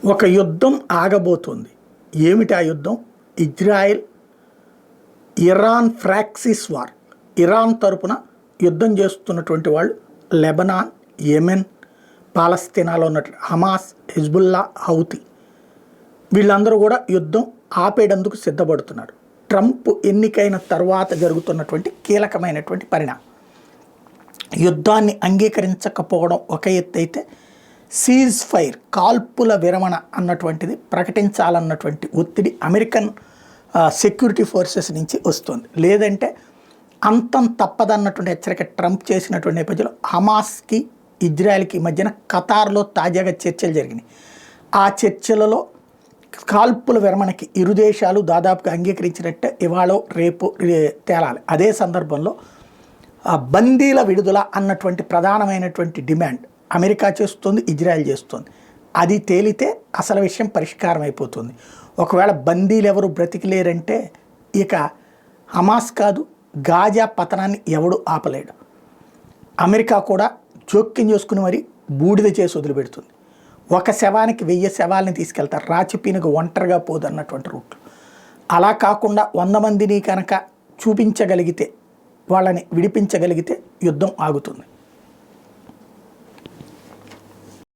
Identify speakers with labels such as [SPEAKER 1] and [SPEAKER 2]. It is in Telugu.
[SPEAKER 1] ఒక యుద్ధం ఆగబోతుంది. ఏమిటి ఆ యుద్ధం? Israel Iran proxies war. Iran తరపున యుద్ధం చేస్తున్నటువంటి వాళ్ళు లెబనాన్, యెమెన్, పాలస్తీనాలో ఉన్నటువంటి హమాస్, హిజ్బుల్లా, హౌతీ వీళ్ళందరూ కూడా యుద్ధం ఆపేటందుకు సిద్ధపడుతున్నారు. ట్రంప్ ఎన్నికైన తర్వాత జరుగుతున్నటువంటి కీలకమైనటువంటి పరిణామం. యుద్ధాన్ని అంగీకరించకపోవడం ఒక ఎత్తు అయితే, సీజ్ ఫైర్ కాల్పుల విరమణ అన్నటువంటిది ప్రకటించాలన్నటువంటి ఒత్తిడి అమెరికన్ సెక్యూరిటీ ఫోర్సెస్ నుంచి వస్తుంది. లేదంటే అంతం తప్పదన్నటువంటి హెచ్చరిక ట్రంప్ చేసినటువంటి నేపథ్యంలో హమాస్కి ఇజ్రాయెల్కి మధ్యన ఖతార్లో తాజాగా చర్చలు జరిగినాయి. ఆ చర్చలలో కాల్పుల విరమణకి ఇరు దేశాలు దాదాపుగా అంగీకరించినట్టే ఇవాళ రేపు తేలాలి. అదే సందర్భంలో బందీల విడుదల అన్నటువంటి ప్రధానమైనటువంటి డిమాండ్ అమెరికా చేస్తుంది, ఇజ్రాయెల్ చేస్తుంది. అది తేలితే అసలు విషయం పరిష్కారం అయిపోతుంది. ఒకవేళ బందీలు ఎవరు బ్రతికిలేరంటే ఇక హమాస్ కాదు, గాజా పతనాన్ని ఎవడు ఆపలేడు. అమెరికా కూడా జోక్యం చేసుకుని మరి బూడిద చేసి వదిలిపెడుతుంది. ఒక శవానికి 1000 శవాలని తీసుకెళ్తారు, రాచిపీనకు ఒంటరిగా పోదు అన్నటువంటి రూట్లు. అలా కాకుండా 100 మందిని కనుక చూపించగలిగితే, వాళ్ళని విడిపించగలిగితే యుద్ధం ఆగుతుంది.